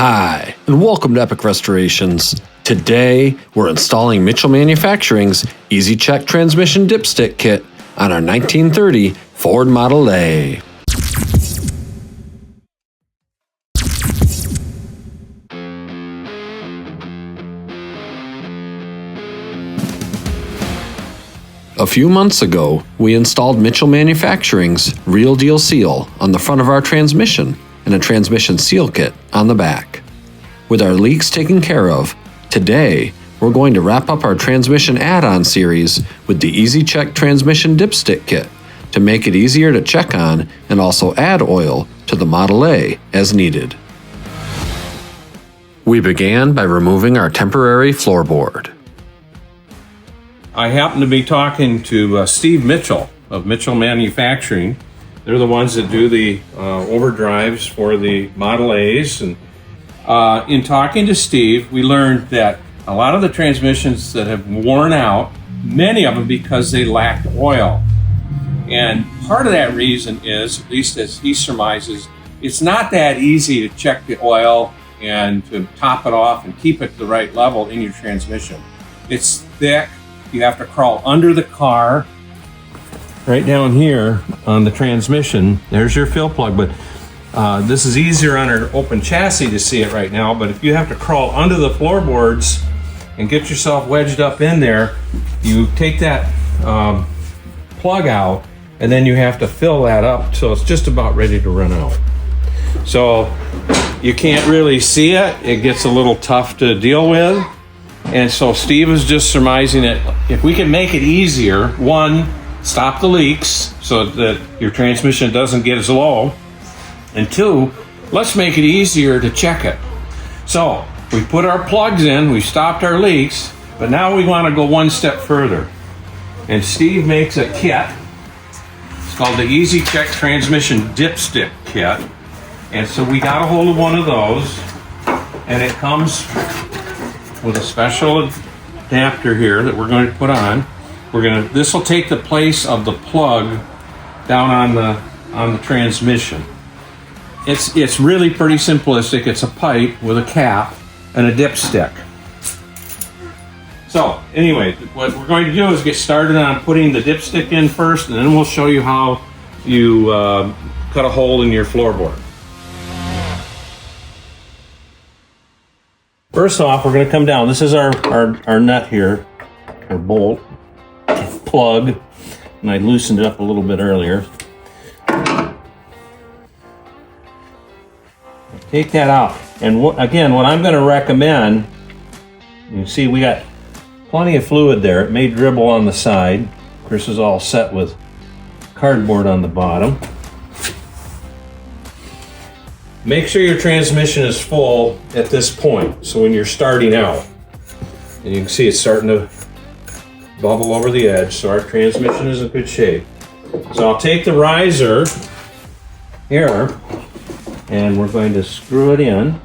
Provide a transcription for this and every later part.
Hi, and welcome to Epic Restorations. Today, we're installing Mitchell Manufacturing's Easy Check Transmission Dipstick Kit on our 1930 Ford Model A. A few months ago, we installed Mitchell Manufacturing's Real Deal Seal on the front of our transmission and a transmission seal kit on the back. With our leaks taken care of, today we're going to wrap up our transmission add-on series with the Easy Check Transmission Dipstick Kit to make it easier to check on and also add oil to the Model A as needed. We began by removing our temporary floorboard. I happen to be talking to Steve Mitchell of Mitchell Manufacturing. They're the ones that do the overdrives for the Model A's. And in talking to Steve, we learned that a lot of the transmissions that have worn out, many of them because they lacked oil. And part of that reason is, at least as he surmises, it's not that easy to check the oil and to top it off and keep it the right level in your transmission. It's thick. You have to crawl under the car. Right down here on the transmission, there's your fill plug, but this is easier on our open chassis to see it right now, but if you have to crawl under the floorboards and get yourself wedged up in there, you take that plug out and then you have to fill that up so it's just about ready to run out. So you can't really see it. It gets a little tough to deal with. And so Steve is just surmising that if we can make it easier, one, stop the leaks so that your transmission doesn't get as low, and two, let's make it easier to check it. So we put our plugs in, we stopped our leaks, but now we want to go one step further. And Steve makes a kit. It's called the Easy Check Transmission Dipstick Kit. And so we got a hold of one of those, and it comes with a special adapter here that we're going to put on. This will take the place of the plug down on the transmission. It's really pretty simplistic. It's a pipe with a cap and a dipstick. So anyway, what we're going to do is get started on putting the dipstick in first, and then we'll show you how you cut a hole in your floorboard. First off, we're going to come down. This is our nut here, our bolt, plug, and I loosened it up a little bit earlier. Take that out. And again, what I'm going to recommend, you see we got plenty of fluid there. It may dribble on the side. This is all set with cardboard on the bottom. Make sure your transmission is full at this point. So when you're starting out, and you can see it's starting to bubble over the edge, so our transmission is in good shape. So I'll take the riser here, and we're going to screw it in.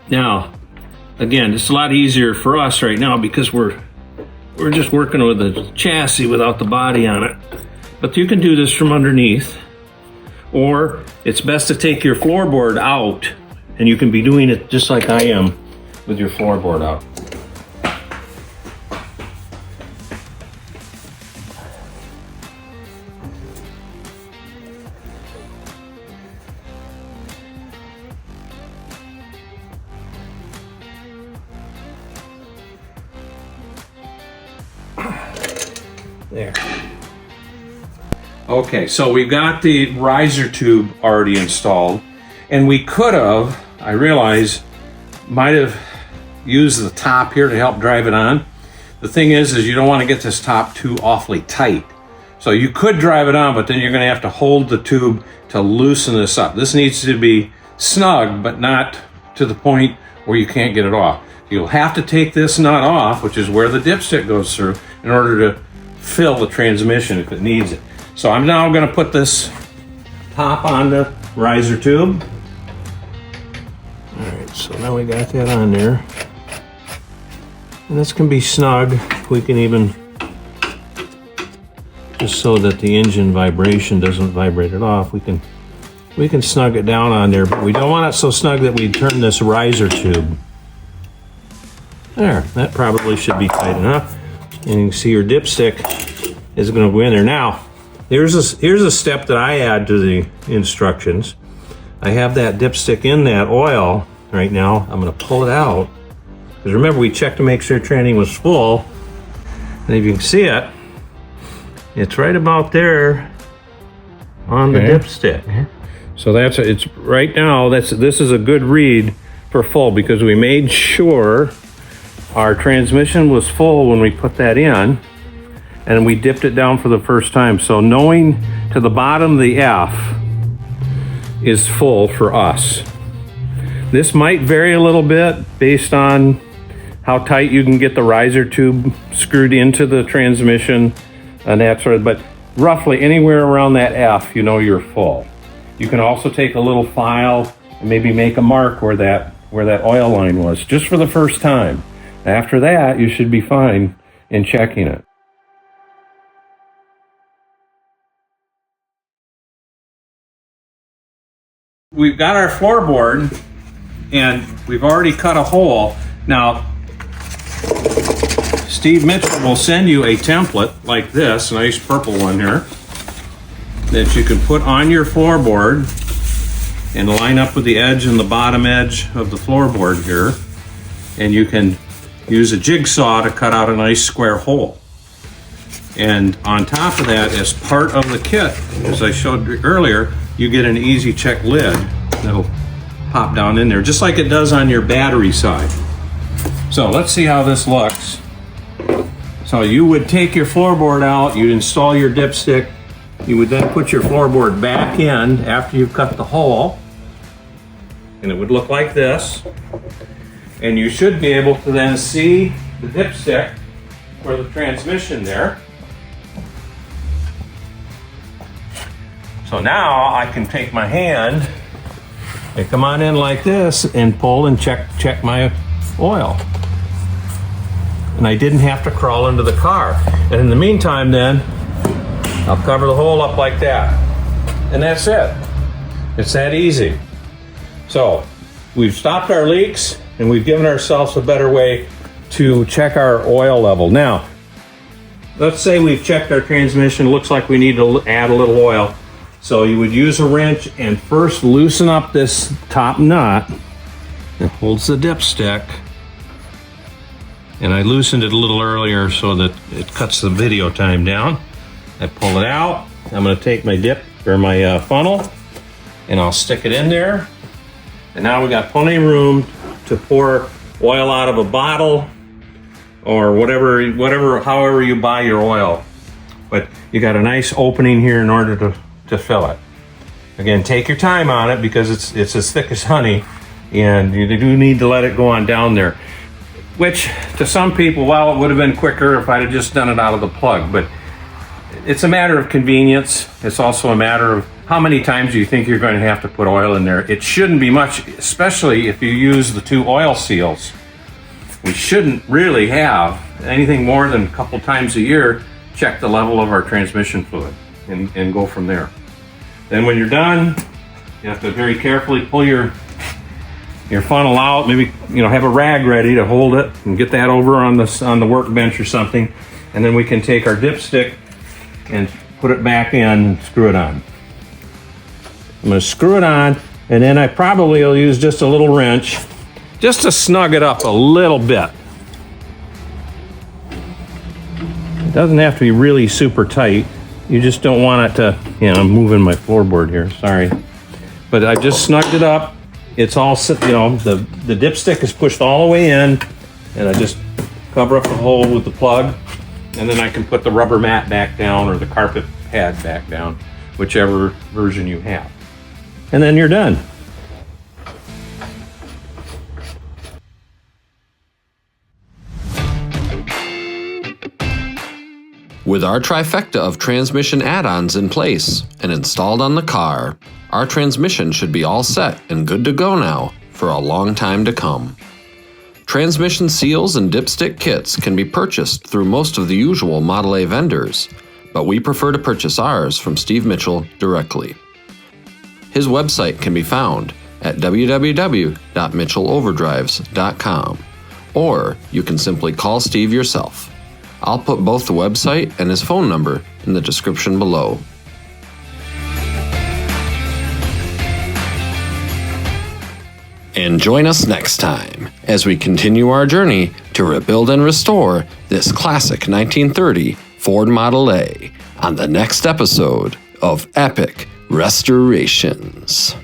Now, again, it's a lot easier for us right now because we're just working with a chassis without the body on it. But you can do this from underneath, or it's best to take your floorboard out, and you can be doing it just like I am with your floorboard out. There. Okay, so we've got the riser tube already installed, and we could have, I realize, might have used the top here to help drive it on. The thing is you don't want to get this top too awfully tight. So you could drive it on, but then you're going to have to hold the tube to loosen this up. This needs to be snug, but not to the point where you can't get it off. You'll have to take this nut off, which is where the dipstick goes through, in order to fill the transmission if it needs it. So I'm now going to put this top on the riser tube. All right, so now we got that on there. And this can be snug. We can even just so that the engine vibration doesn't vibrate it off. We can snug it down on there, but we don't want it so snug that we turn this riser tube. There, that probably should be tight enough. And you can see your dipstick is going to go in there. Now, here's a step that I add to the instructions. I have that dipstick in that oil right now. I'm going to pull it out. Because remember, we checked to make sure tranny was full. And if you can see it, it's right about there on the dipstick. So it's right now, this is a good read for full because we made sure our transmission was full when we put that in, and we dipped it down for the first time. So knowing to the bottom the F is full for us. This might vary a little bit based on how tight you can get the riser tube screwed into the transmission and that sort of, but roughly anywhere around that F, you know you're full. You can also take a little file and maybe make a mark where that oil line was, just for the first time. After that, you should be fine in checking it. We've got our floorboard and we've already cut a hole. Now, Steve Mitchell will send you a template like this, a nice purple one here, that you can put on your floorboard and line up with the edge and the bottom edge of the floorboard here. And you can use a jigsaw to cut out a nice square hole. And on top of that, as part of the kit, as I showed earlier, you get an easy check lid that'll pop down in there, just like it does on your battery side. So let's see how this looks. So you would take your floorboard out, you'd install your dipstick, you would then put your floorboard back in after you've cut the hole, and it would look like this. And you should be able to then see the dipstick for the transmission there. So now I can take my hand and come on in like this and pull and check my oil. And I didn't have to crawl into the car. And in the meantime then, I'll cover the hole up like that. And that's it. It's that easy. So we've stopped our leaks and we've given ourselves a better way to check our oil level. Now, let's say we've checked our transmission, looks like we need to add a little oil. So you would use a wrench and first loosen up this top nut that holds the dipstick. And I loosened it a little earlier so that it cuts the video time down. I pull it out. I'm gonna take my my funnel and I'll stick it in there. And now we got plenty of room to pour oil out of a bottle or whatever, however you buy your oil. But you got a nice opening here in order to fill it. Again, take your time on it because it's as thick as honey, and you do need to let it go on down there. Which, to some people, well, it would have been quicker if I'd have just done it out of the plug, but it's a matter of convenience. It's also a matter of how many times you think you're going to have to put oil in there. It shouldn't be much, especially if you use the 2 oil seals. We shouldn't really have anything more than a couple times a year check the level of our transmission fluid and go from there. Then when you're done, you have to very carefully pull your funnel out. Maybe have a rag ready to hold it and get that over on the workbench or something. And then we can take our dipstick and put it back in and screw it on. I'm going to screw it on, and then I probably will use just a little wrench just to snug it up a little bit. It doesn't have to be really super tight. You just don't want it to, I'm moving my floorboard here, sorry. But I just snugged it up. It's all, the dipstick is pushed all the way in, and I just cover up the hole with the plug, and then I can put the rubber mat back down or the carpet pad back down, whichever version you have. And then you're done. With our trifecta of transmission add-ons in place and installed on the car, our transmission should be all set and good to go now for a long time to come. Transmission seals and dipstick kits can be purchased through most of the usual Model A vendors, but we prefer to purchase ours from Steve Mitchell directly. His website can be found at www.mitchelloverdrives.com, or you can simply call Steve yourself. I'll put both the website and his phone number in the description below. And join us next time as we continue our journey to rebuild and restore this classic 1930 Ford Model A on the next episode of Epic Restorations.